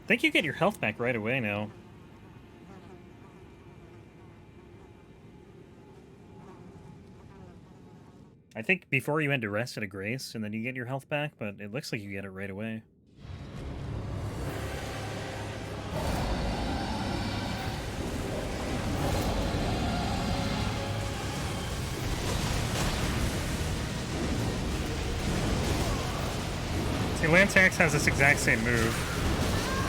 I think you get your health back right away now. I think before you had to rest at a grace, and then you get your health back, but it looks like you get it right away. See, Lantax has this exact same move.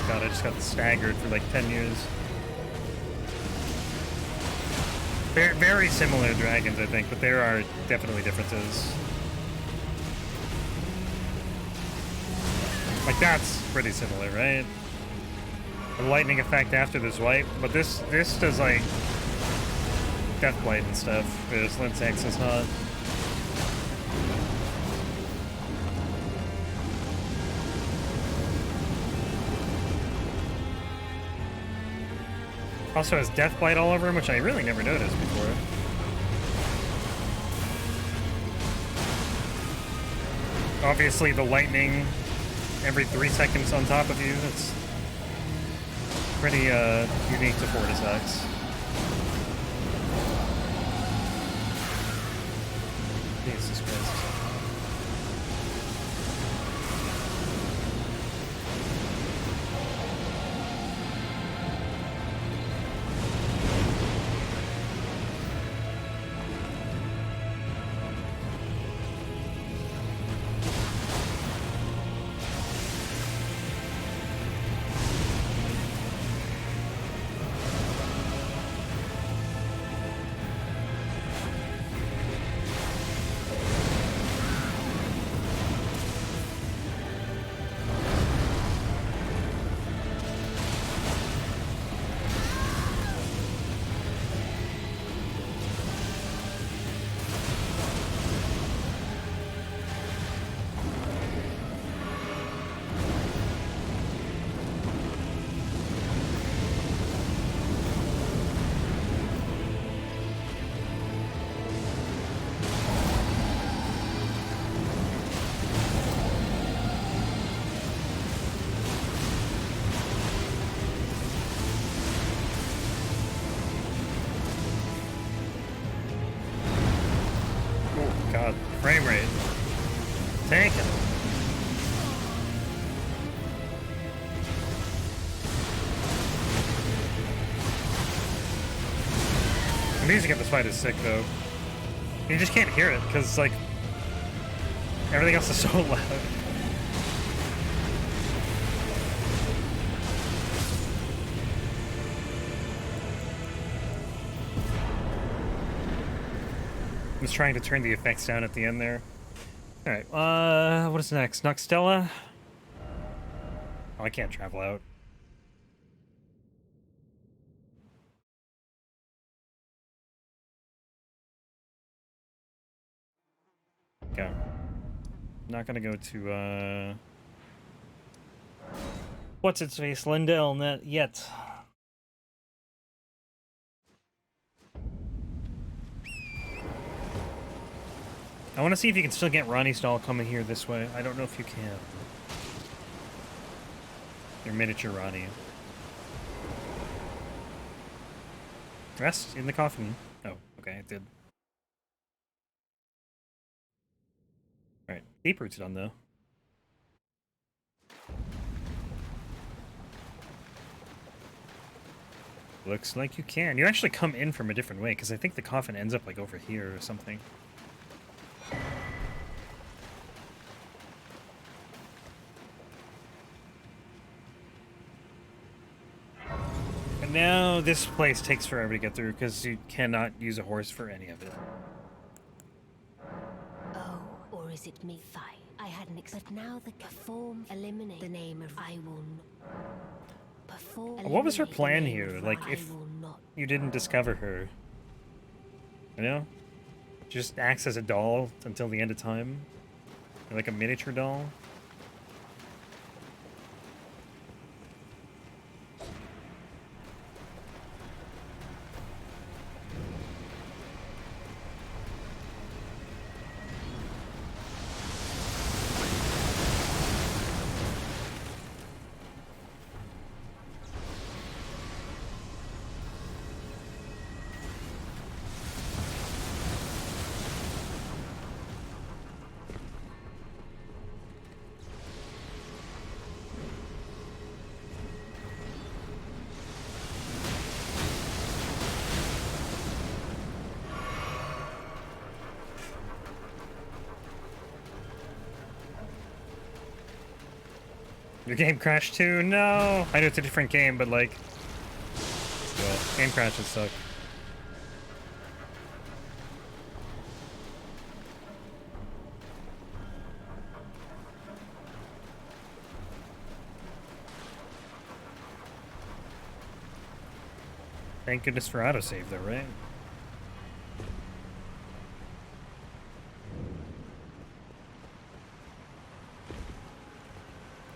God, I just got staggered for like 10 years. Very, very similar dragons, I think, but there are definitely differences. Like, that's pretty similar, right? The lightning effect after the swipe, but this does, like, death blight and stuff, whereas Linsax is not. Also has death blight all over him, which I really never noticed before. Obviously, the lightning every 3 seconds on top of you, that's pretty unique to Fortissax. Jesus Christ. God, frame rate. Tanking. The music in this fight is sick, though. You just can't hear it, because, like, everything else is so loud. I was trying to turn the effects down at the end there. Alright, what is next? Nokstella? Oh, I can't travel out. Okay. Not gonna go to, what's its face? Lindell net yet. I want to see if you can still get Ronnie's doll coming here this way. I don't know if you can. Your miniature Ronnie. Rest in the coffin. Oh, okay, it did. Alright, Deep Root's done, though. Looks like you can. You actually come in from a different way, because I think the coffin ends up, like, over here or something. And now this place takes forever to get through, because you cannot use a horse for any of it. Oh, or is it me? Fine. I had an but now the perform eliminate the name of I will perform. What was her plan here? Like, if you didn't discover her, you know? Just acts as a doll until the end of time? Like a miniature doll? Your game crashed too? No! I know it's a different game, but like... Well, game crashes suck. Thank goodness for autosave though, right?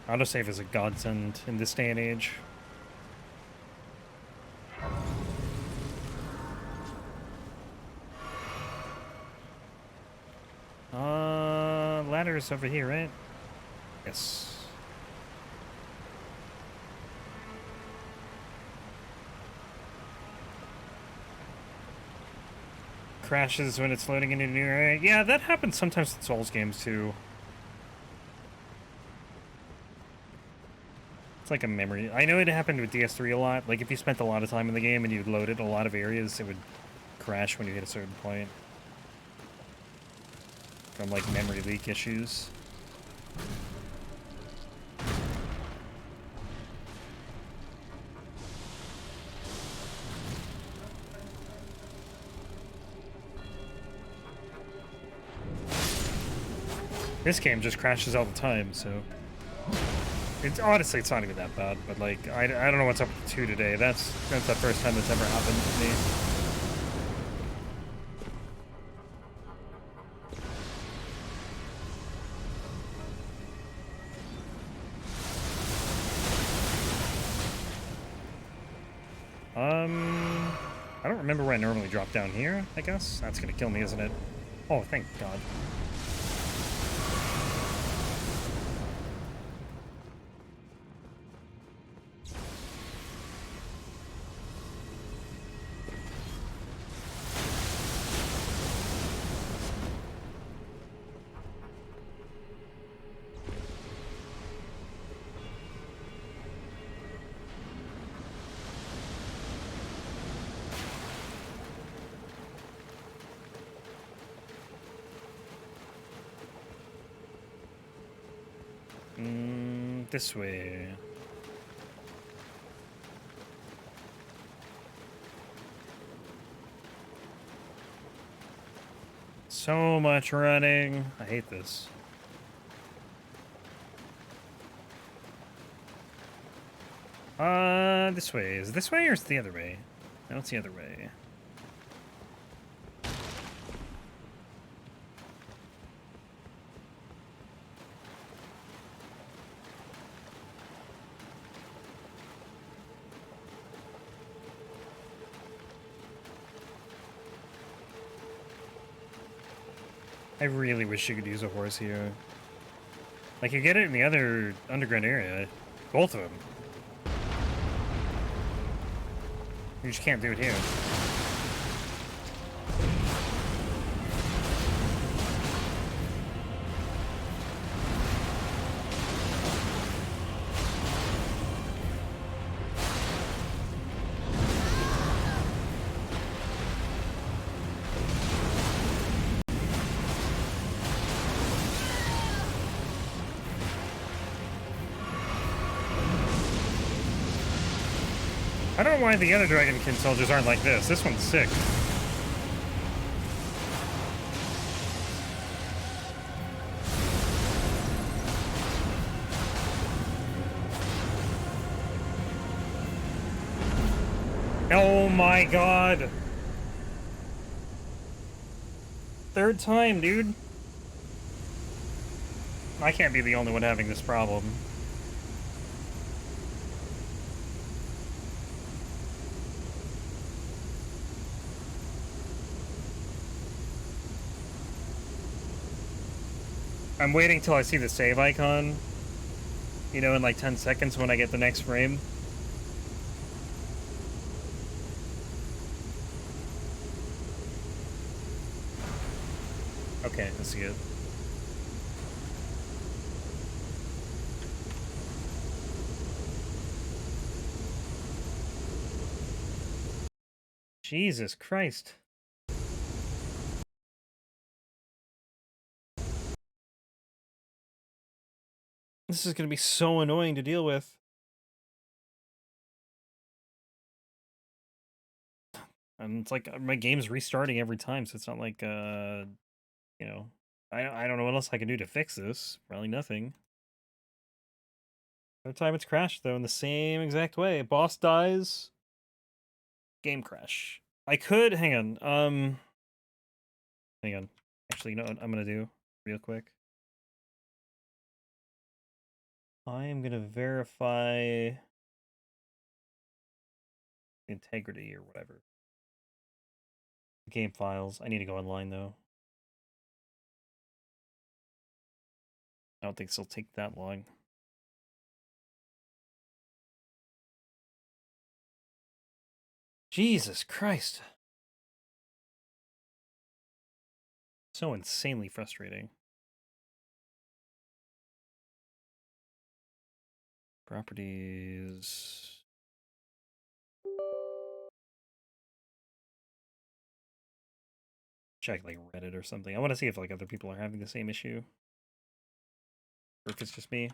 Autosave is a godsend in this day and age. Ladder's over here, right? Yes. Crashes when it's loading into a new area. Yeah, that happens sometimes in Souls games too. It's like a memory. I know it happened with DS3 a lot. Like if you spent a lot of time in the game and you loaded a lot of areas, it would crash when you hit a certain point. From like memory leak issues. This game just crashes all the time, so... It's honestly, it's not even that bad, but like, I don't know what's up with 2 today. That's the first time that's ever happened to me. I don't remember where I normally drop down here, I guess. That's gonna kill me, isn't it? Oh, thank God. This way. So much running. I hate this. This way. Is it this way or is it the other way? No, it's the other way. I really wish you could use a horse here. Like, you get it in the other underground area. Both of them. You just can't do it here. I don't know why the other Dragonkin soldiers aren't like this. This one's sick. Oh my God. Third time, dude. I can't be the only one having this problem. I'm waiting till I see the save icon, you know, in like 10 seconds when I get the next frame. Okay, I see it. Jesus Christ. This is gonna be so annoying to deal with. And it's like my game's restarting every time, so it's not like you know, I don't know what else I can do to fix this. Probably nothing. Every time it's crashed though, in the same exact way. Boss dies, game crash. I could hang on. Hang on. Actually, you know what I'm gonna do real quick? I am gonna verify integrity or whatever. Game files. I need to go online though. I don't think this will take that long. Jesus Christ. So insanely frustrating. Properties. Check like Reddit or something. I want to see if like other people are having the same issue. Or if it's just me.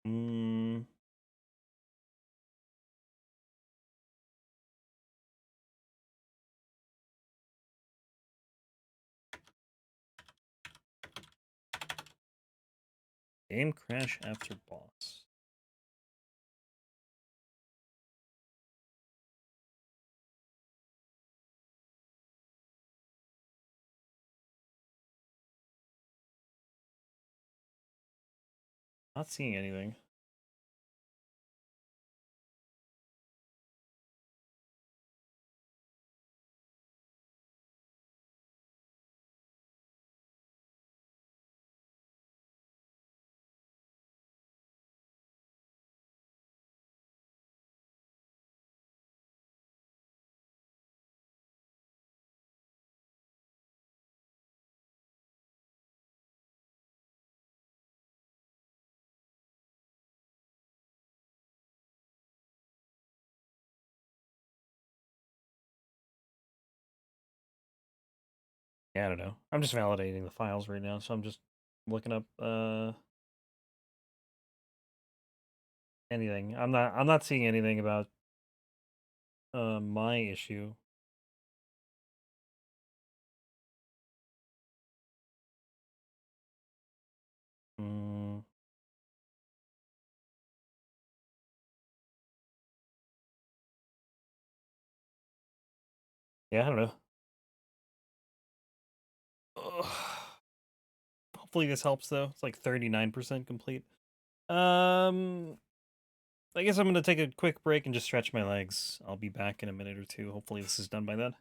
Hmm. Game crash after boss. Not seeing anything. Yeah, I don't know. I'm just validating the files right now, so I'm just looking up anything. I'm not seeing anything about my issue. Mm, yeah, I don't know. Ugh. Hopefully this helps though. It's like 39% complete. Um I guess I'm gonna take a quick break and just stretch my legs. I'll be back in a minute or two. Hopefully this is done by then.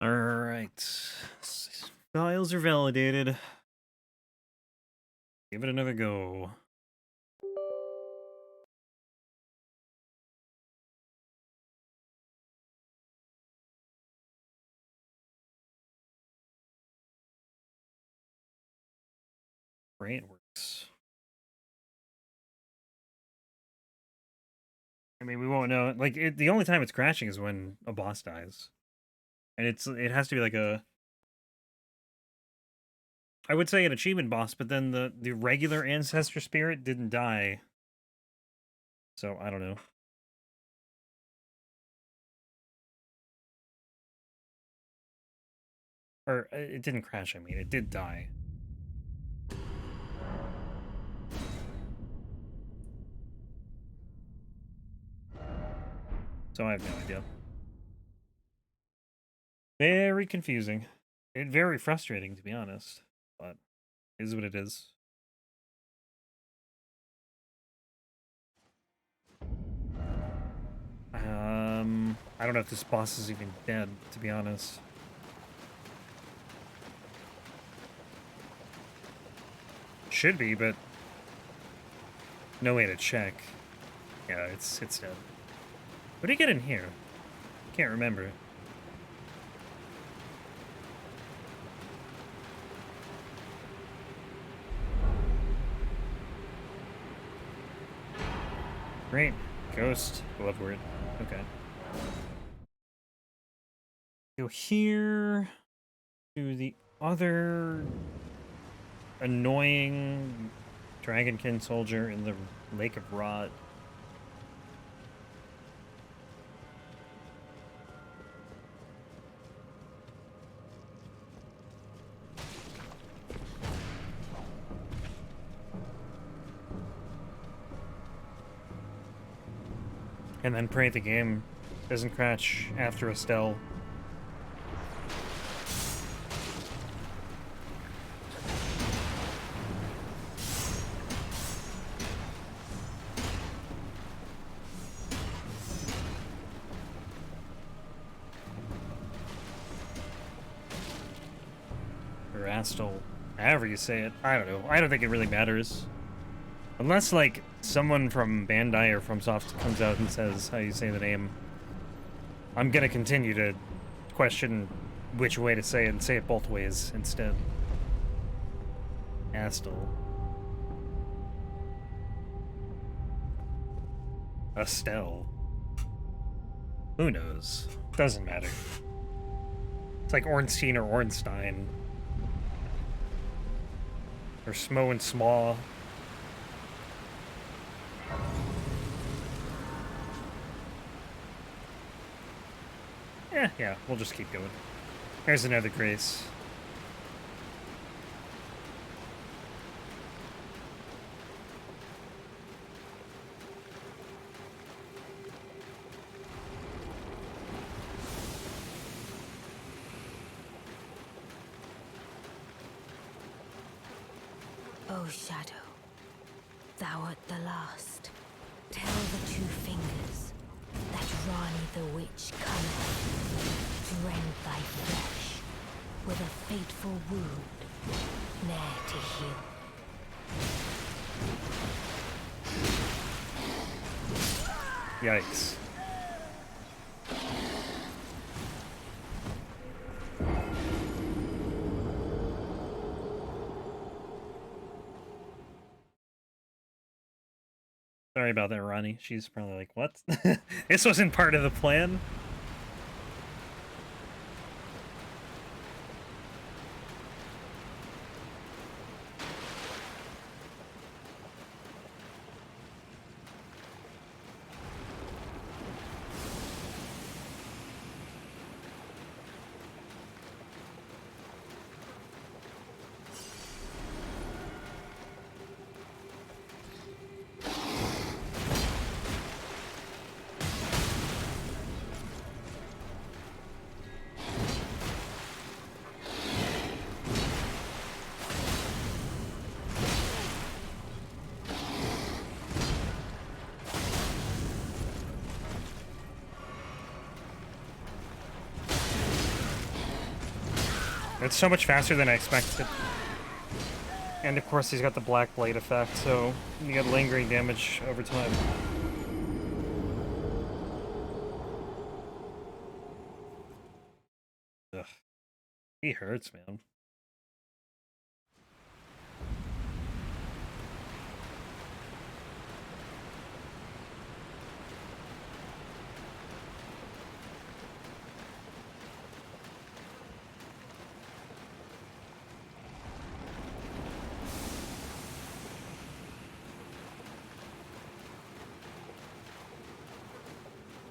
Alright. Files are validated. Give it another go. Great, works. I mean, we won't know. Like, the only time it's crashing is when a boss dies. And it has to be like a... I would say an achievement boss, but then the regular Ancestor Spirit didn't die. So, I don't know. Or, it didn't crash, I mean. It did die. So I have no idea. Very confusing. Very frustrating, to be honest. But it is what it is. I don't know if this boss is even dead, to be honest. Should be, but no way to check. Yeah, it's dead. What do you get in here? Can't remember. Great. Ghost. Love word. Okay. Go here to the other annoying Dragonkin soldier in the Lake of Rot. And then pray the game doesn't crash after Astel. Or Astel. However you say it. I don't know. I don't think it really matters. Unless, like, someone from Bandai or FromSoft comes out and says how you say the name. I'm gonna continue to question which way to say it and say it both ways instead. Astel. Astel. Who knows? Doesn't matter. It's like Ornstein or Ornstein. Or Smo and Smaw. Yeah, we'll just keep going. There's another Grace. O Shadow, thou art the last. Tell the two fingers that Rani the Witch cometh to rend thy flesh with a fateful wound, ne'er to heal. Yikes. Sorry about that, Ronnie. She's probably like, what? This wasn't part of the plan? It's so much faster than I expected. And of course he's got the Black Blade effect, so you get lingering damage over time. Ugh. He hurts, man.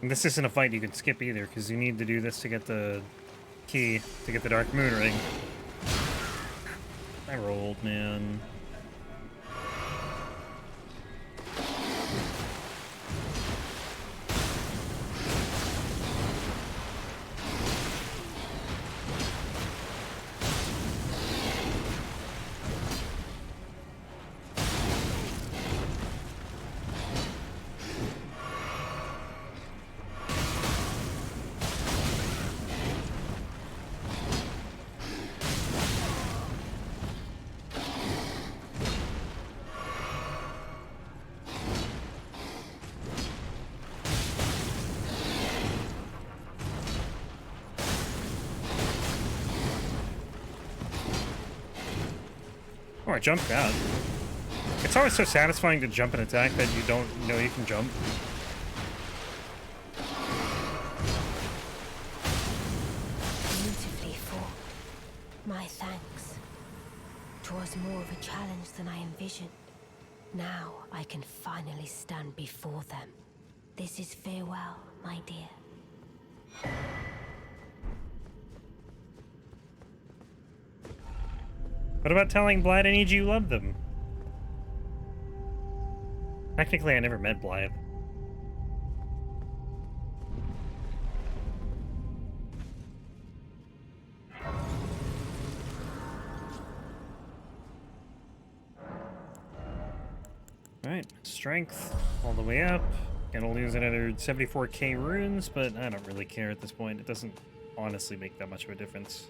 And this isn't a fight you can skip either, because you need to do this to get the key to get the Dark Moon Ring. I rolled, man. Oh, I jumped out. It's always so satisfying to jump an attack that you don't know you can jump. Beautifully fought. My thanks. 'Twas more of a challenge than I envisioned. Now I can finally stand before them. This is farewell, my dear. What about telling Blythe I need you love them? Technically, I never met Blythe. Alright, strength all the way up. Gonna lose another 74k runes, but I don't really care at this point. It doesn't honestly make that much of a difference.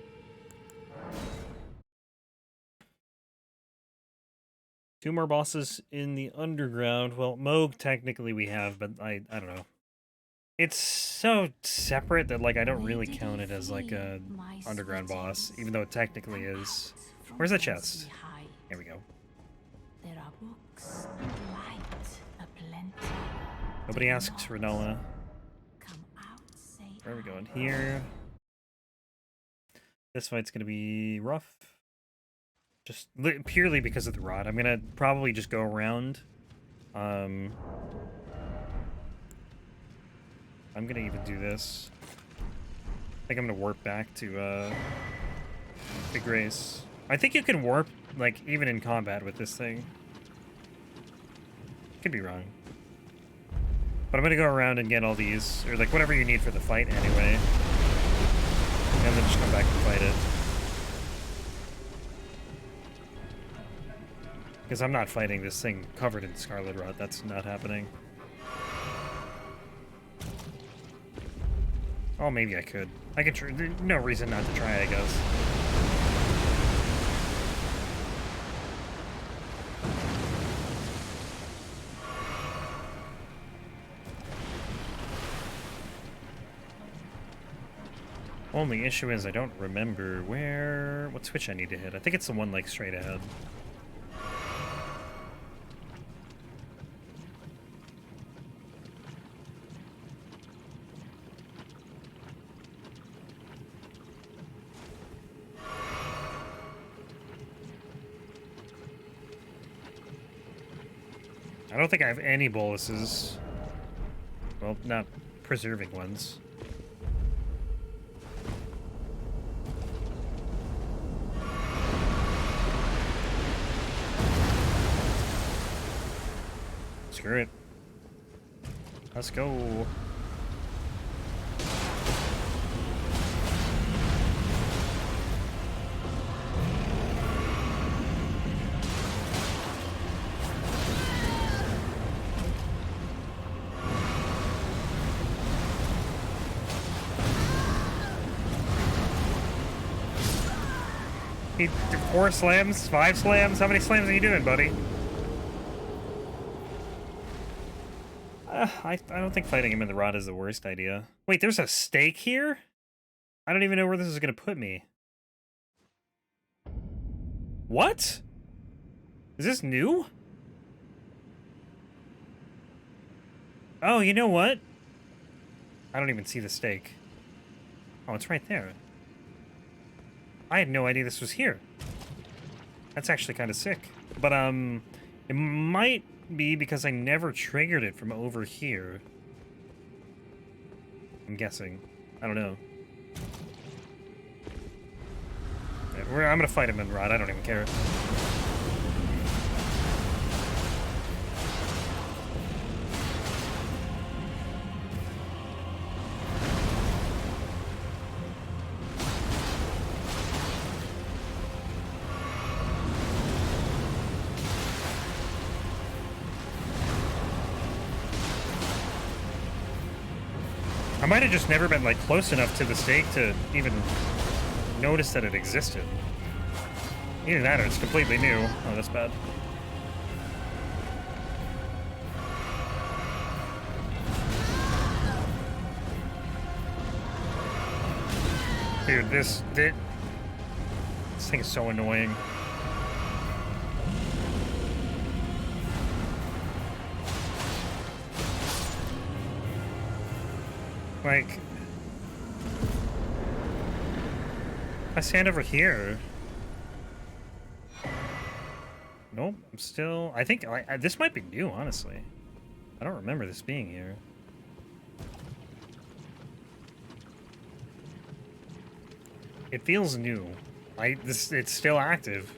Two more bosses in the underground. Well, Moog technically we have, but I don't know. It's so separate that like I don't really count it as like a underground boss, even though it technically is. Where's the chest? Here we go. There are books and light aplenty. Nobody asks Renella. Come out safe. Where are we going? Here. This fight's gonna be rough. Just purely because of the rod. I'm gonna probably just go around. I'm gonna even do this. I think I'm gonna warp back to the Grace. I think you can warp, like, even in combat with this thing. Could be wrong. But I'm gonna go around and get all these, or like whatever you need for the fight anyway. And then just come back and fight it. Because I'm not fighting this thing covered in Scarlet Rot. That's not happening. Oh, maybe I could. I could try. There's no reason not to try, I guess. Only issue is I don't remember what switch I need to hit. I think it's the one like straight ahead. I don't think I have any boluses. Well, not preserving ones. Screw it. Let's go. He 4 slams, 5 slams. How many slams are you doing, buddy? I don't think fighting him in the rod is the worst idea. Wait, there's a stake here? I don't even know where this is gonna put me. What? Is this new? Oh, you know what? I don't even see the stake. Oh, it's right there. I had no idea this was here. That's actually kind of sick. But, it might be because I never triggered it from over here. I'm guessing. I don't know. Yeah, I'm gonna fight him in the rod. I don't even care. I might have just never been, like, close enough to the stake to even notice that it existed. Either that or it's completely new. Oh, that's bad. Dude, this thing is so annoying. Like, I stand over here. Nope, I'm still. I think this might be new, honestly. I don't remember this being here. It feels new. It's still active.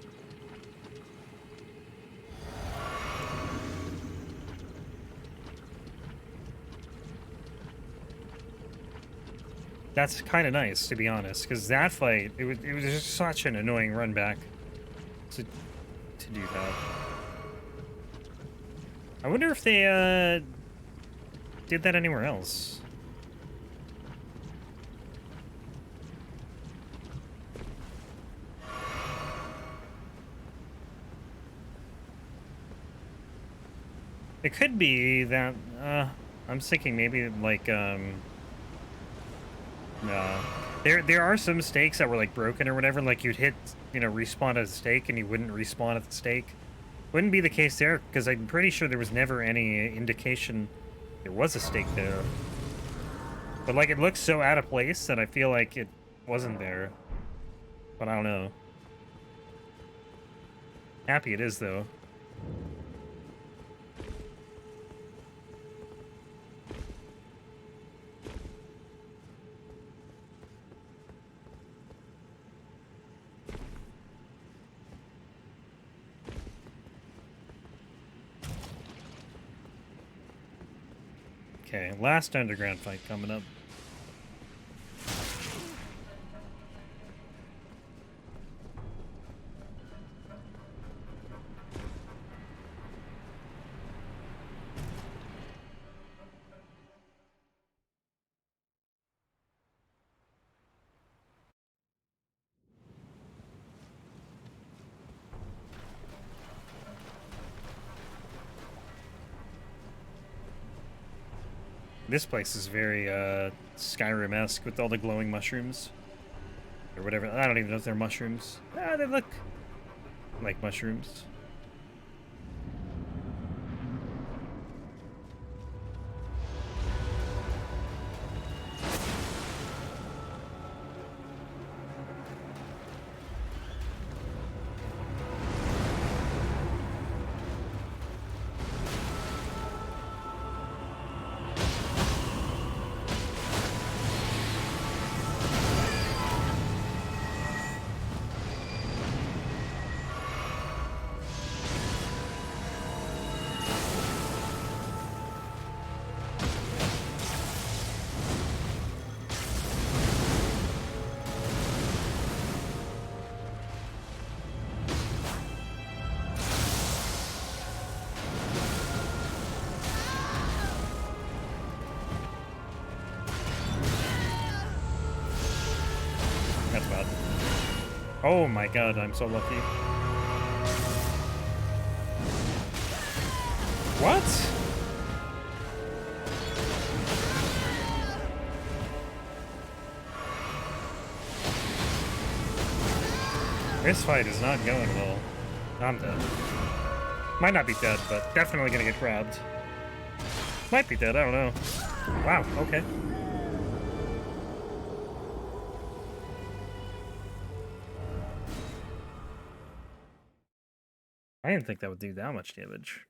That's kind of nice, to be honest, because that fight, it was just such an annoying run back to do that. I wonder if they did that anywhere else. It could be that I'm thinking maybe like no. There are some stakes that were like broken or whatever, like you'd hit, you know, respawn at a stake and you wouldn't respawn at the stake. Wouldn't be the case there, because I'm pretty sure there was never any indication there was a stake there. But like it looks so out of place that I feel like it wasn't there. But I don't know. Happy it is though. Okay, last underground fight coming up. This place is very Skyrim-esque with all the glowing mushrooms. Or whatever. I don't even know if they're mushrooms. Ah, they look like mushrooms. Oh my god, I'm so lucky. What? This fight is not going well. I'm dead. Might not be dead, but definitely gonna get grabbed. Might be dead, I don't know. Wow, okay. I didn't think that would do that much damage.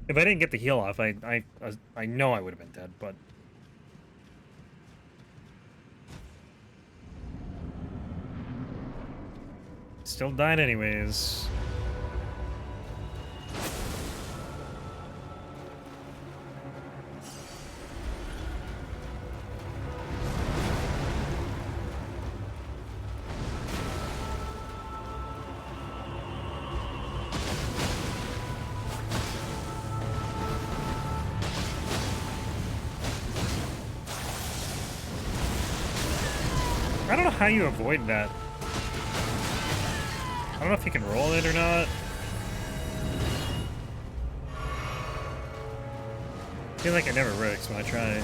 If I didn't get the heal off, I know I would have been dead, but... Still died anyways. I don't know how you avoid that. I don't know if you can roll it or not. I feel like it never works when I try.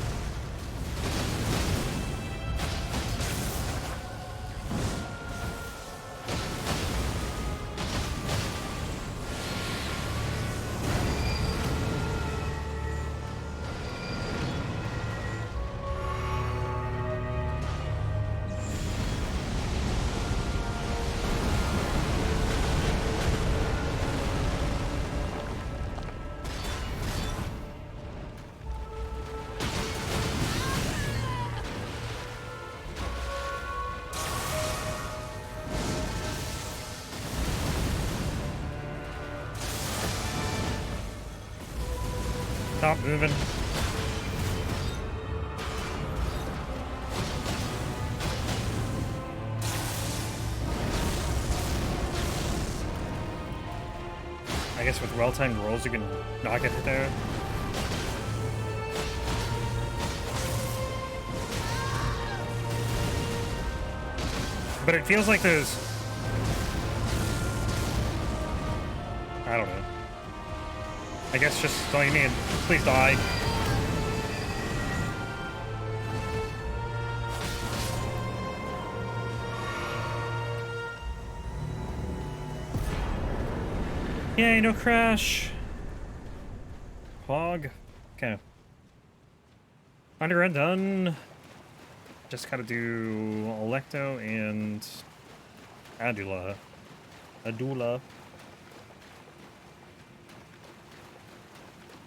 Stop moving. I guess with well-timed rolls you can knock it there. But it feels like there's... I don't know. I guess just all you need. Please die. Yay, no crash. Hog. Okay. Underground done. Just gotta do Alecto and Adula.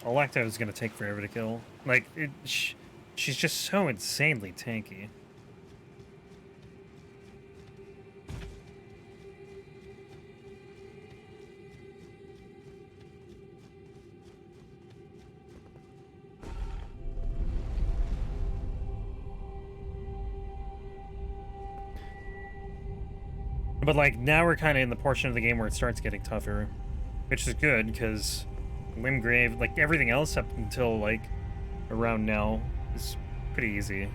Alecto is gonna take forever to kill. Like, she's just so insanely tanky. But, like, now we're kind of in the portion of the game where it starts getting tougher. Which is good, because Limgrave, like, everything else up until, like, around now is pretty easy.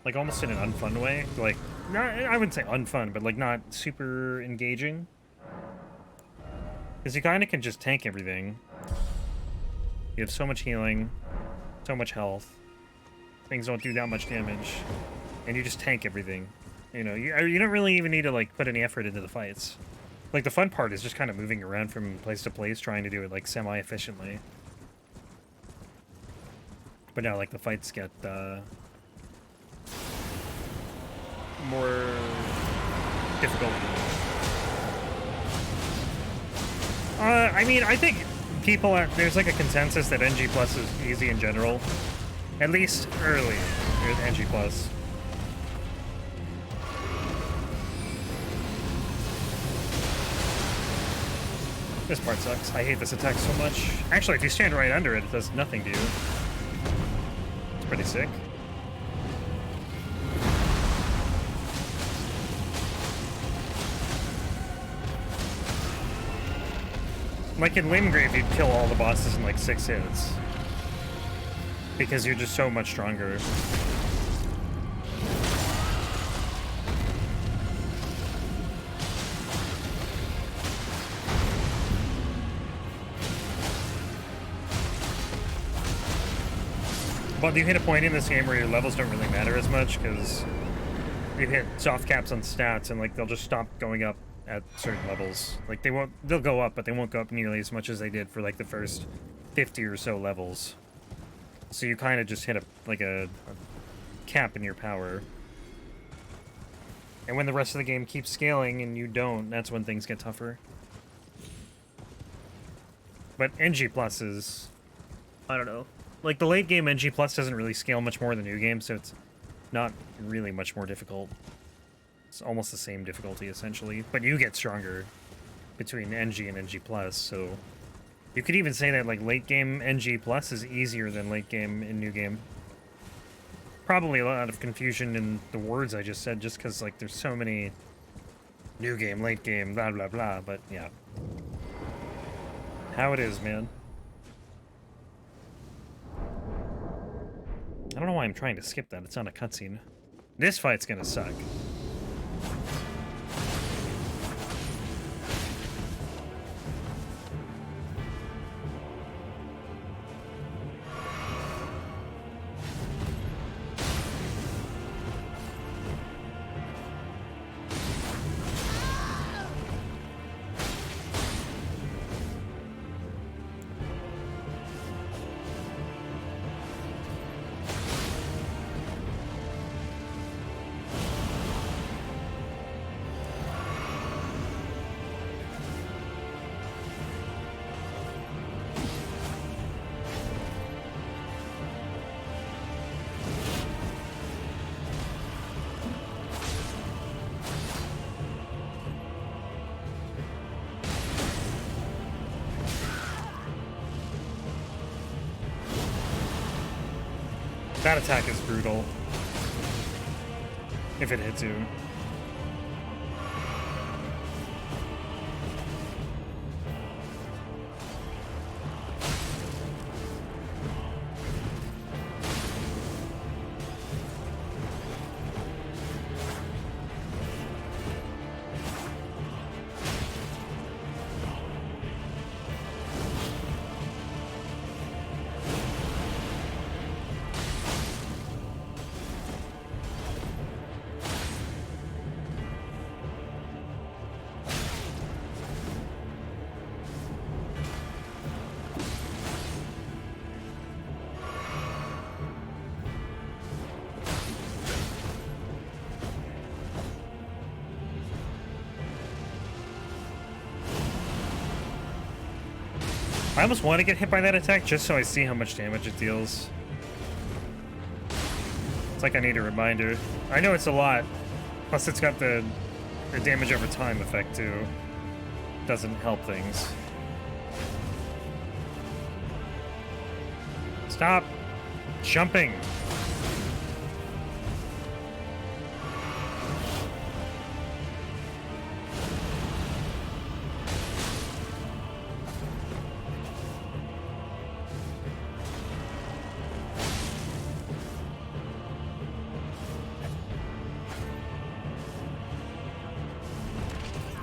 Like, almost in an unfun way. Like, not, I wouldn't say unfun, but, like, not super engaging. Because you kind of can just tank everything. You have so much healing, so much health. Things don't do that much damage. And you just tank everything. You know, you don't really even need to, like, put any effort into the fights. Like, the fun part is just kind of moving around from place to place, trying to do it, like, semi-efficiently. But now, like, the fights get, more difficult. I mean, I think people there's like a consensus that NG Plus is easy in general. At least early with NG Plus. This part sucks. I hate this attack so much. Actually, if you stand right under it, it does nothing to you. It's pretty sick. Like in Limgrave, you'd kill all the bosses in like 6 hits. Because you're just so much stronger. But you hit a point in this game where your levels don't really matter as much, because you hit soft caps on stats, and like they'll just stop going up at certain levels. Like they'll go up, but they won't go up nearly as much as they did for like the first 50 or so levels. So you kind of just hit a cap in your power. And when the rest of the game keeps scaling and you don't, that's when things get tougher. But NG Plus is, I don't know. Like, the late game NG Plus doesn't really scale much more than new game, so it's not really much more difficult. It's almost the same difficulty, essentially. But you get stronger between NG and NG Plus, so... You could even say that, like, late game NG Plus is easier than late game in new game. Probably a lot of confusion in the words I just said, just because, like, there's so many new game, late game, blah, blah, blah, but yeah. How it is, man. I don't know why I'm trying to skip that. It's not a cutscene. This fight's gonna suck. That attack is brutal. If it hits you. I almost want to get hit by that attack just so I see how much damage it deals. It's like I need a reminder. I know it's a lot. Plus it's got the damage over time effect too. Doesn't help things. Stop jumping.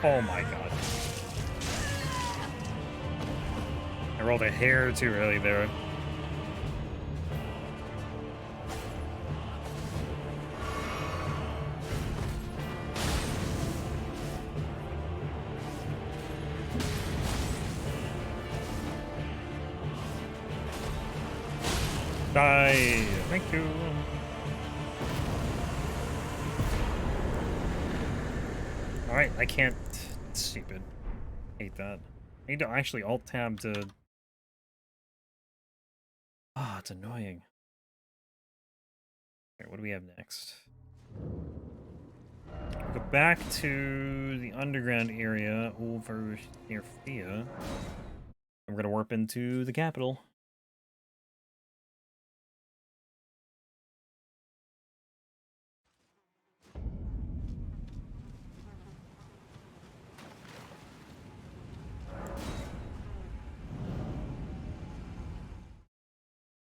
Oh my god. I rolled a hair too early there. Die. Thank you. Alright, I can't... It's stupid. Hate that. I need to actually alt-tab to... Ah, it's annoying. Alright, what do we have next? We'll go back to the underground area over near Fia. We're gonna warp into the capital.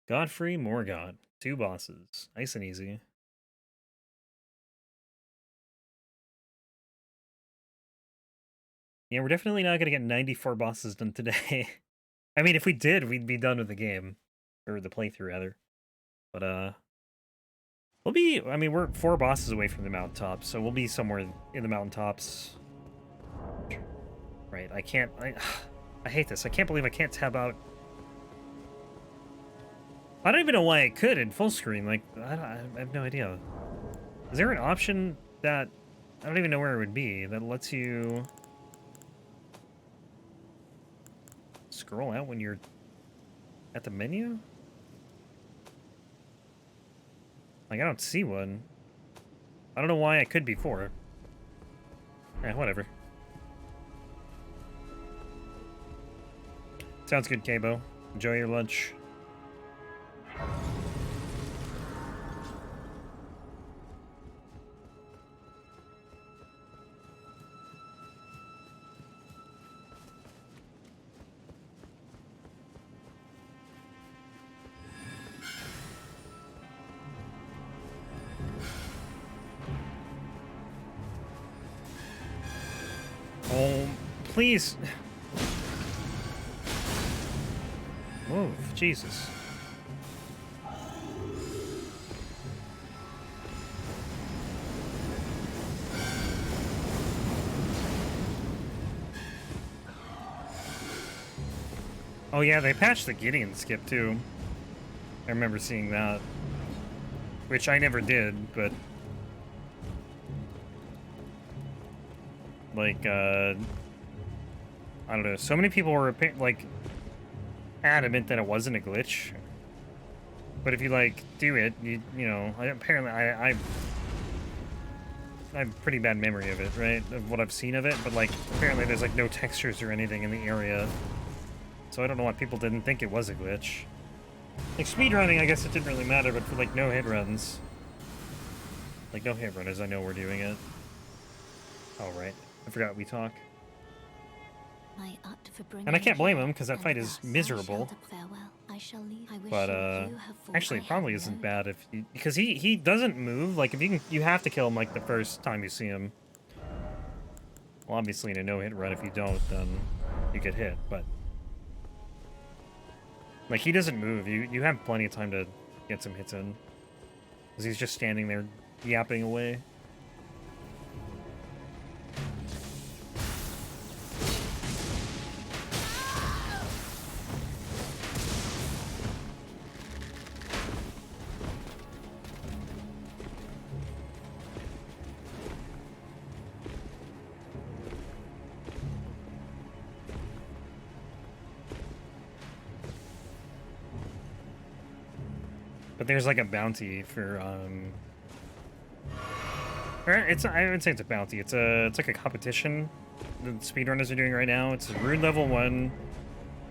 Godfrey, Morgott. 2 bosses. Nice and easy. Yeah, we're definitely not gonna get 94 bosses done today. I mean, if we did, we'd be done with the game. Or the playthrough, rather. But, we'll be... I mean, we're 4 bosses away from the mountaintops, so we'll be somewhere in the mountaintops. Right, I can't... I hate this. I can't believe I can't tab out... I don't even know why I could in full screen. Like, I have no idea. Is there an option that... I don't even know where it would be, that lets you... scroll out when you're at the menu? Like, I don't see one. I don't know why I could before. Eh, whatever. Sounds good, Cabo. Enjoy your lunch. Oh, please. Whoa, Jesus. Oh yeah, they patched the Gideon skip too. I remember seeing that. Which I never did, but... like, I don't know, so many people were, like, adamant that it wasn't a glitch. But if you, like, do it, you know, apparently I have pretty bad memory of it, right? Of what I've seen of it, but, like, apparently there's, like, no textures or anything in the area. So I don't know why people didn't think it was a glitch. Like, speedrunning, I guess it didn't really matter, but for, like, no-hit runs... like, no-hit runners, I know we're doing it. Oh, right. I forgot we talk. And I can't blame him, because that fight is miserable. But, actually, it probably isn't bad if you... because he doesn't move. Like, if you have to kill him, like, the first time you see him. Well, obviously, in a no-hit run, if you don't, then you get hit, but... like, he doesn't move. You have plenty of time to get some hits in. Because he's just standing there, yapping away. But there's like a bounty for or I would say it's a bounty. It's like a competition that speedrunners are doing right now. It's Rune level 1.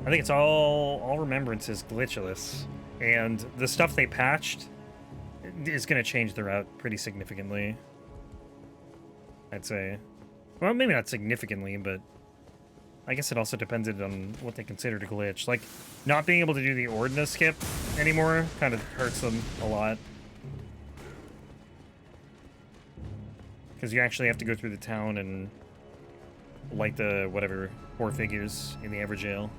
I think it's all remembrances glitchless. And the stuff they patched is gonna change the route pretty significantly. I'd say. Well, maybe not significantly, but I guess it also depended on what they considered a glitch. Like, not being able to do the Ordina skip anymore kind of hurts them a lot. Because you actually have to go through the town and light the, whatever, 4 figures in the Evergaol.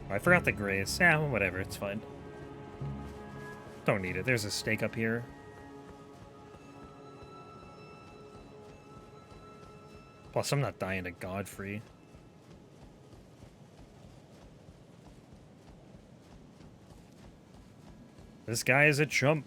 I forgot the grace. Yeah, well, whatever, it's fine. Don't need it. There's a stake up here. Plus, I'm not dying to Godfrey. This guy is a chump.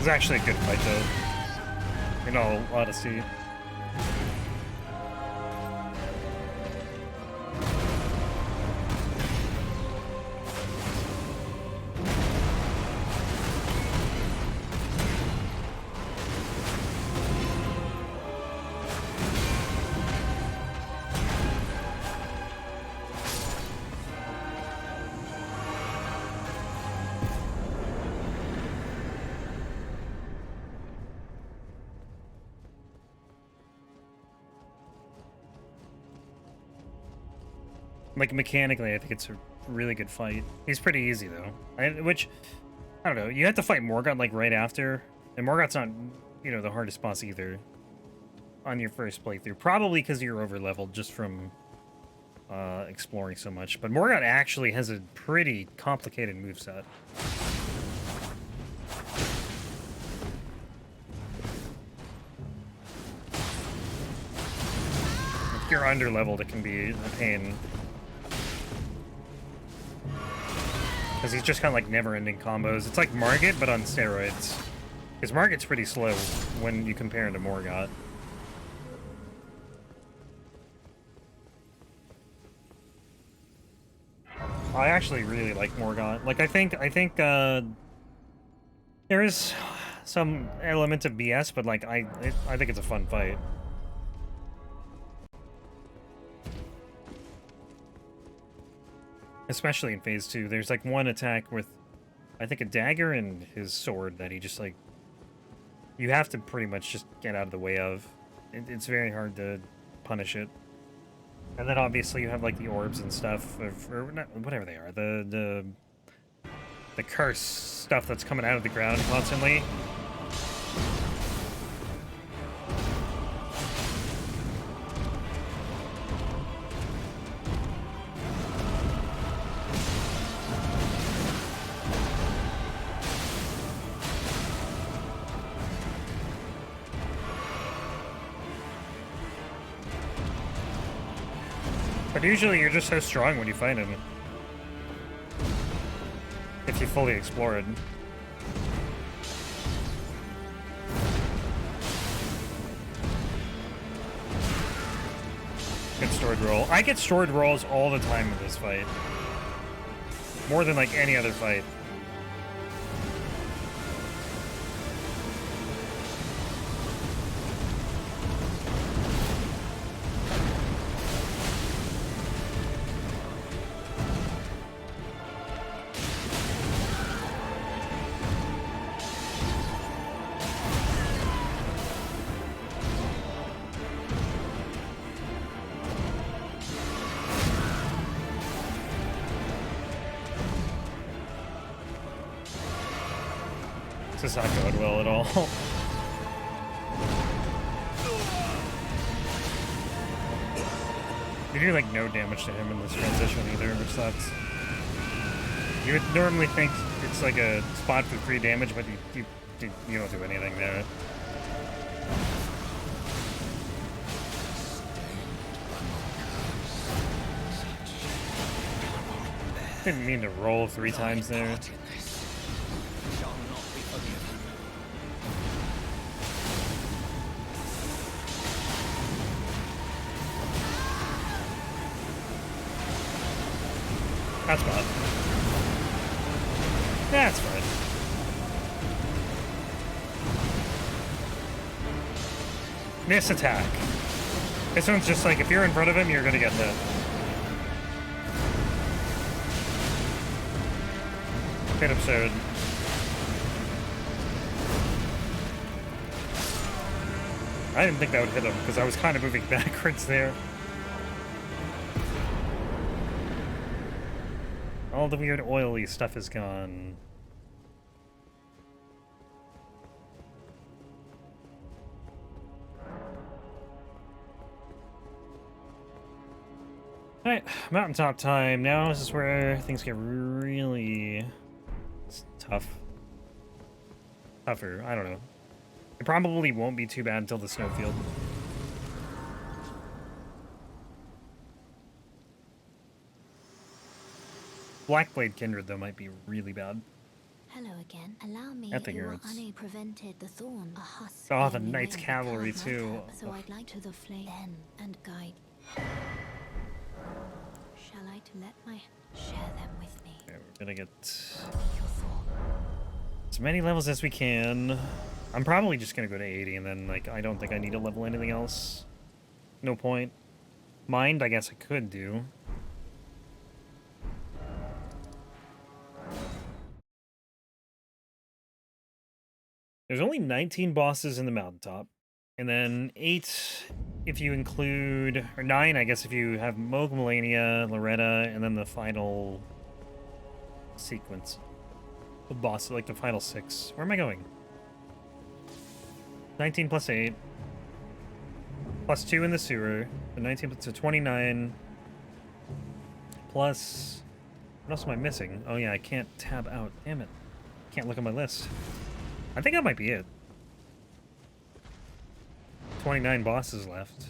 is actually a good fight, though. In all honesty. Like, mechanically, I think it's a really good fight. He's pretty easy, though. I don't know, you have to fight Morgott, like, right after. And Morgott's not, you know, the hardest boss either on your first playthrough. Probably because you're over-leveled just from exploring so much. But Morgott actually has a pretty complicated moveset. If you're under-leveled, it can be a pain. Because he's just kind of like never-ending combos. It's like Margott, but on steroids. Because Margott's pretty slow when you compare him to Morgott. I actually really like Morgott. Like, I think there is some element of BS, but like, I think it's a fun fight. Especially in phase 2. There's like one attack with, I think, a dagger and his sword that he just like, you have to pretty much just get out of the way of. It's very hard to punish it. And then obviously you have like the orbs and stuff, or not, whatever they are, the curse stuff that's coming out of the ground constantly. But usually you're just so strong when you find him. If you fully explore it. Good stored roll. I get stored rolls all the time in this fight. More than like any other fight. This is not going well at all. You do like no damage to him in this transition either, which sucks. You would normally think it's like a spot for free damage, but you don't do anything there. Didn't mean to roll 3 times there. That's bad. That's fine. Miss attack. This one's just like, if you're in front of him, you're gonna get hit. Bit absurd. I didn't think that would hit him, because I was kind of moving backwards there. All the weird oily stuff is gone. Alright, mountaintop time. Now this is where things get really tough. Tougher, I don't know. It probably won't be too bad until the snowfield. Blackblade Kindred, though, might be really bad. Hello again. Allow me That thing who hurts. prevented the thorn. A husk. Oh, the Knight's Cavalry too. So I'd like to the flame then and guide. Shall I to let my share them with me? Okay, we're gonna get Your form. as many levels as we can. I'm probably just gonna go to 80 and then like I don't think I need to level anything else. No point. Mind, I guess I could do. There's only 19 bosses in the mountaintop. And then 8 if you include, or 9 I guess if you have Moog, Melania, Loretta, and then the final sequence. The boss, like the final 6. Where am I going? 19 plus 8. Plus 2 in the sewer. The 19 to 29. Plus... What else am I missing? Oh yeah, I can't tab out. Damn it. Can't look at my list. I think that might be it. 29 bosses left.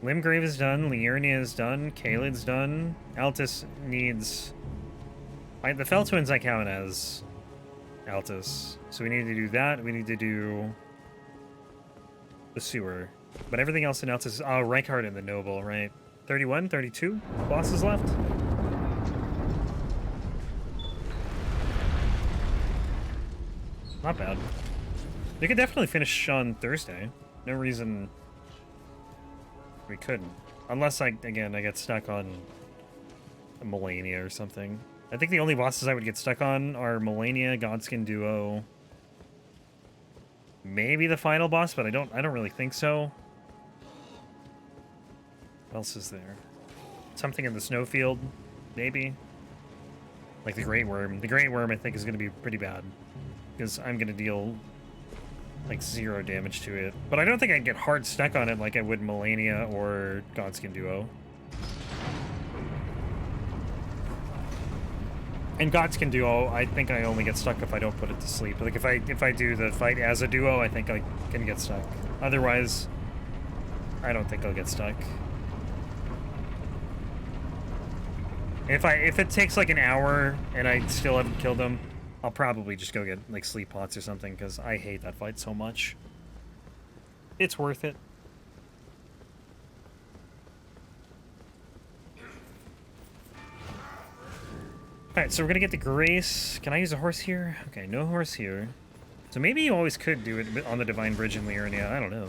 Limgrave is done. Liurnia is done. Kalid's done. Altus needs... the Fell Twins I count as Altus. So we need to do that. We need to do the sewer. But everything else in Altus is... Oh, Reichard and the Noble, right? 31? 32 bosses left? Not bad. We could definitely finish on Thursday. No reason we couldn't. Unless, again, I get stuck on Melania or something. I think the only bosses I would get stuck on are Melania, Godskin Duo. Maybe the final boss, but I don't really think so. What else is there? Something in the snowfield, maybe? Like the Great Worm. The Great Worm, I think, is going to be pretty bad. Because I'm going to deal, like, 0 damage to it. But I don't think I'd get hard stuck on it like I would Melania or Godskin Duo. And Godskin Duo, I think I only get stuck if I don't put it to sleep. Like, if I do the fight as a duo, I think I can get stuck. Otherwise, I don't think I'll get stuck. If it takes like an hour and I still haven't killed them, I'll probably just go get like sleep pots or something because I hate that fight so much. It's worth it. Alright, so we're gonna get the Grace. Can I use a horse here? Okay, no horse here. So maybe you always could do it on the Divine Bridge in Liurnia. I don't know.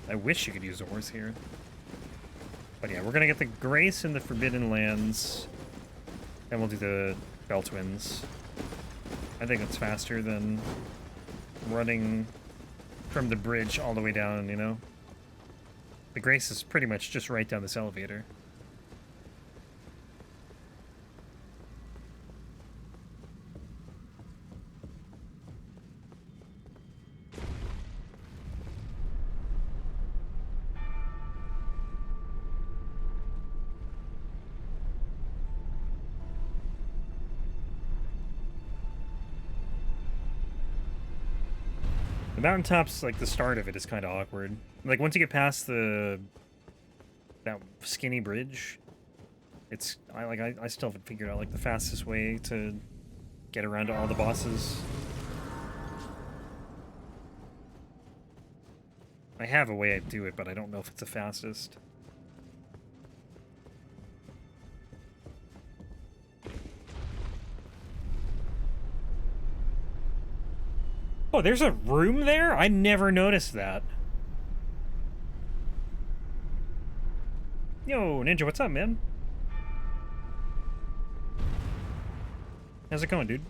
I wish you could use a horse here. But yeah, we're gonna get the Grace in the Forbidden Lands. And we'll do the Bell Twins. I think it's faster than running from the bridge all the way down, you know? The Grace is pretty much just right down this elevator. The mountaintops, like the start of it is kind of awkward. Like once you get past that skinny bridge, it's I still haven't figured out like the fastest way to get around to all the bosses. I have a way I do it, but I don't know if it's the fastest. Oh, there's a room there? I never noticed that. Yo, Ninja, what's up, man? How's it going, dude?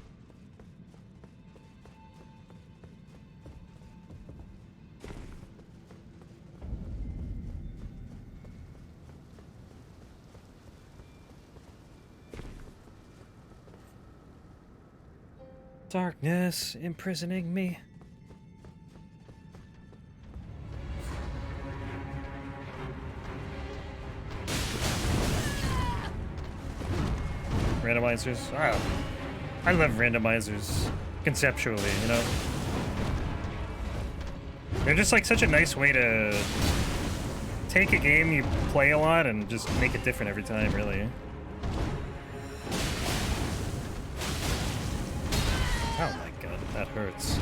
Darkness imprisoning me. Randomizers. Ah, I love randomizers conceptually, you know? They're just like such a nice way to take a game you play a lot and just make it different every time, really. Oh my god, that hurts.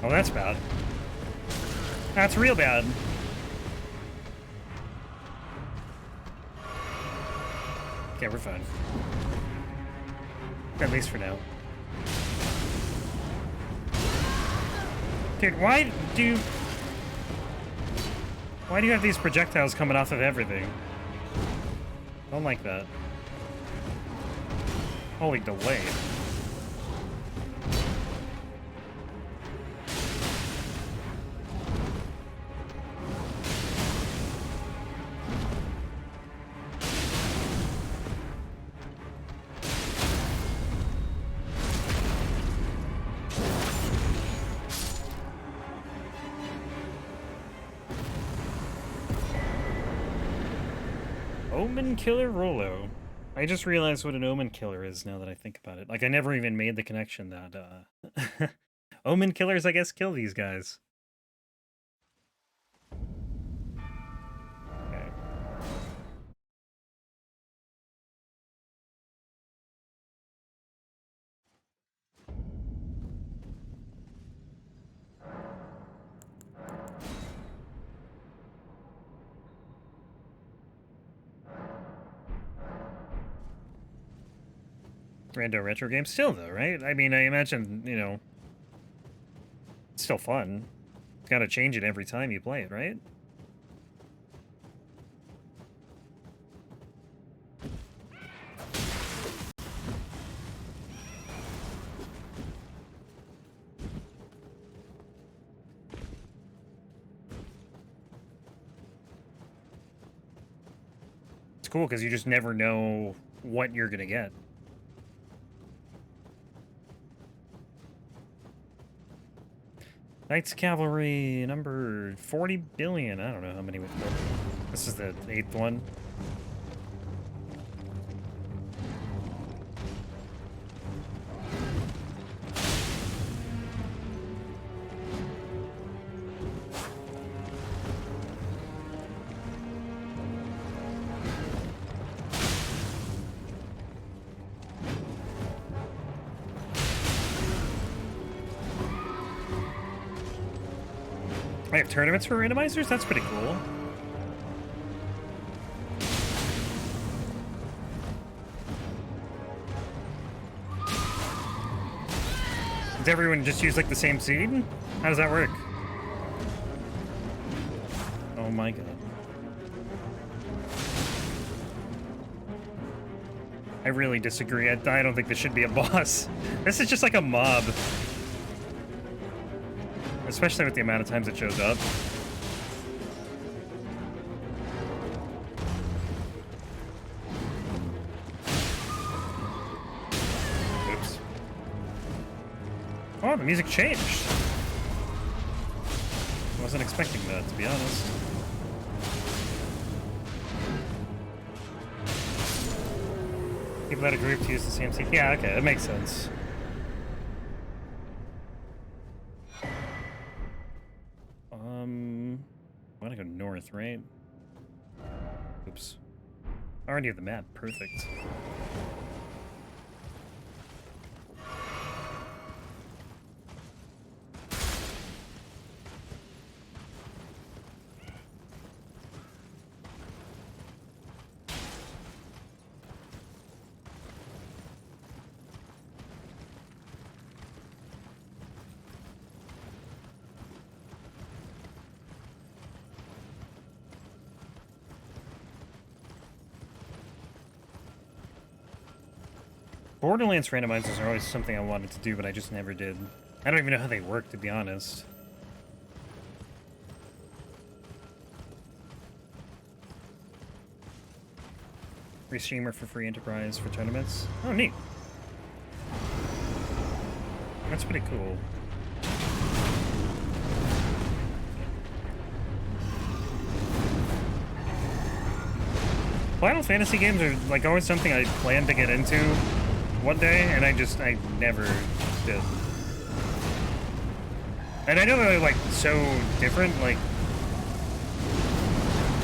Oh, that's bad. That's real bad. Okay, we're fine. At least for now. Dude, why do you have these projectiles coming off of everything? I don't like that. Holy delay. Omen Killer Rolo. I just realized what an Omen Killer is now that I think about it. Like, I never even made the connection that, Omen Killers, I guess, kill these guys. Okay. Rando retro game still, though, right? I mean, I imagine, you know, it's still fun. You gotta change it every time you play it, right? It's cool because you just never know what you're gonna get. Knights Cavalry, number 40 billion. I don't know how many we've built. This is the 8th one. I have tournaments for randomizers? That's pretty cool. Does everyone just use, like, the same seed? How does that work? Oh my god. I really disagree. I don't think this should be a boss. This is just like a mob. Especially with the amount of times it shows up. Oops. Oh, the music changed. I wasn't expecting that, to be honest. People at a group to use the same seat. Yeah, okay, that makes sense. I want to go north, right? Oops. Already have the map. Perfect. Borderlands randomizers are always something I wanted to do, but I just never did. I don't even know how they work, to be honest. Restreamer for free enterprise for tournaments. Oh, neat. That's pretty cool. Final Fantasy games are like always something I plan to get into one day, and I never did. And I know they're like so different, like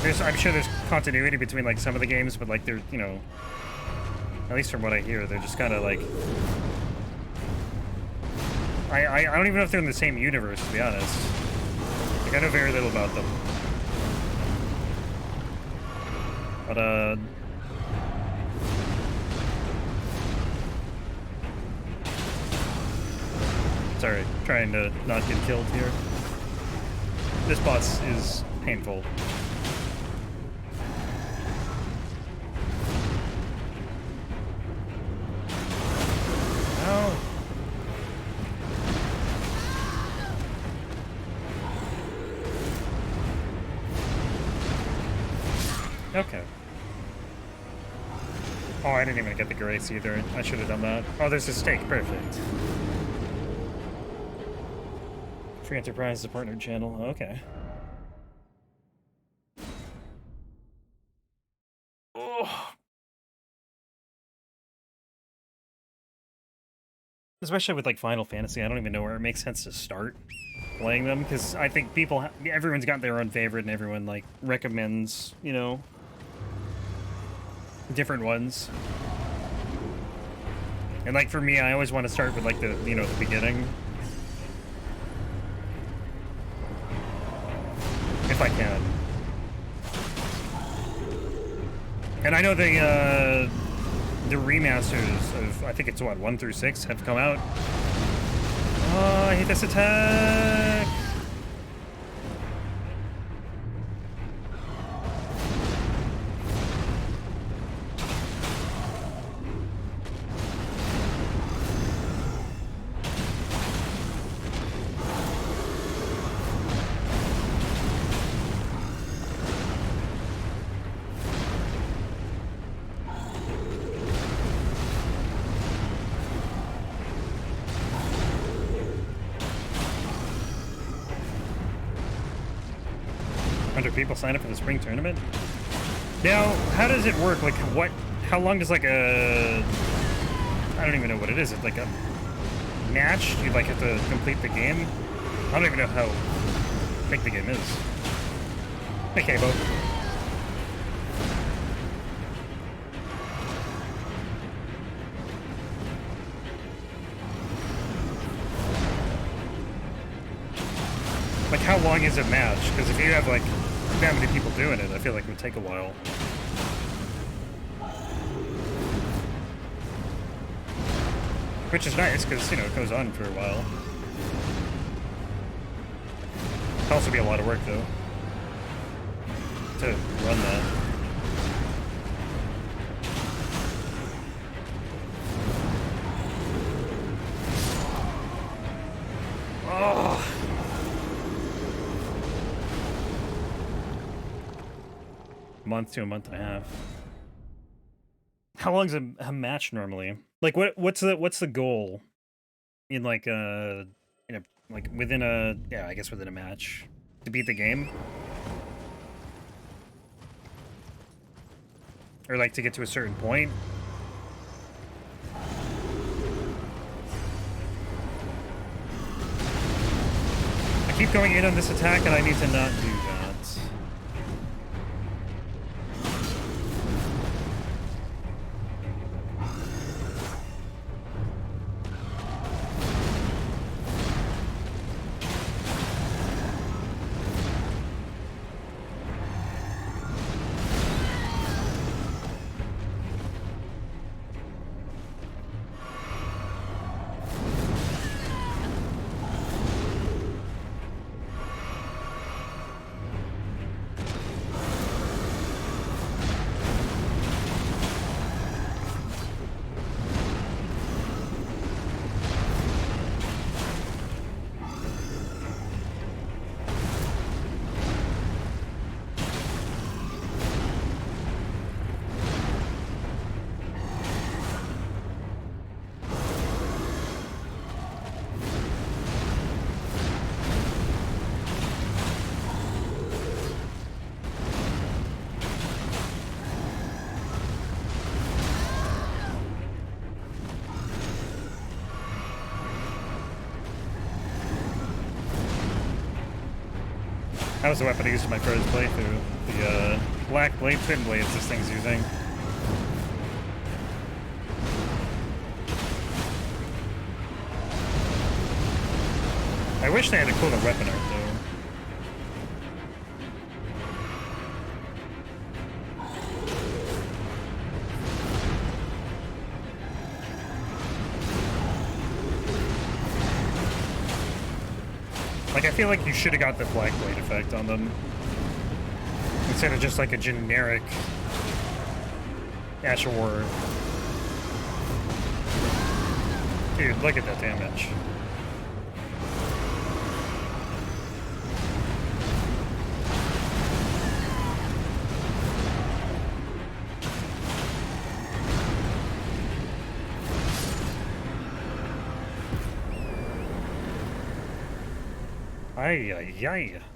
I'm sure there's continuity between like some of the games, but like they're, you know, at least from what I hear, they're just kind of like I don't even know if they're in the same universe, to be honest. Like I know very little about them. But sorry, trying to not get killed here. This boss is painful. No. Okay. Oh, I didn't even get the grace either. I should have done that. Oh, there's a stake. Perfect. Free Enterprise, the partner channel. Okay. Oh. Especially with like Final Fantasy, I don't even know where it makes sense to start playing them, because I think everyone's got their own favorite, and everyone like recommends, you know, different ones. And like for me, I always want to start with like the, you know, the beginning, if I can. And I know the remasters of, I think it's what, 1 through 6 have come out. Oh, I hate this attack! People sign up for the spring tournament. Now, how does it work? Like, how long does like I don't even know what it is. It's like a match? You like have to complete the game? I don't even know how big the game is. Okay, Bo. Like, how long is a match? Because if you have like that many people doing it, I feel like it would take a while. Which is nice, because, you know, it goes on for a while. It'd also be a lot of work, though, to run that. Oh! Month to a month and a half. How long's a match normally? Like what's the goal in like like within a, yeah, I guess within a match to beat the game? Or like to get to a certain point? I keep going in on this attack and I need to not do that. That was the weapon I used in my first playthrough. The black blade twin blades this thing's using. I wish they had a cooler weapon art though. Like, I feel like you should have got the black blade effect on them instead of just like a generic Ash War. Dude, look at that damage. Ay, ay, ay.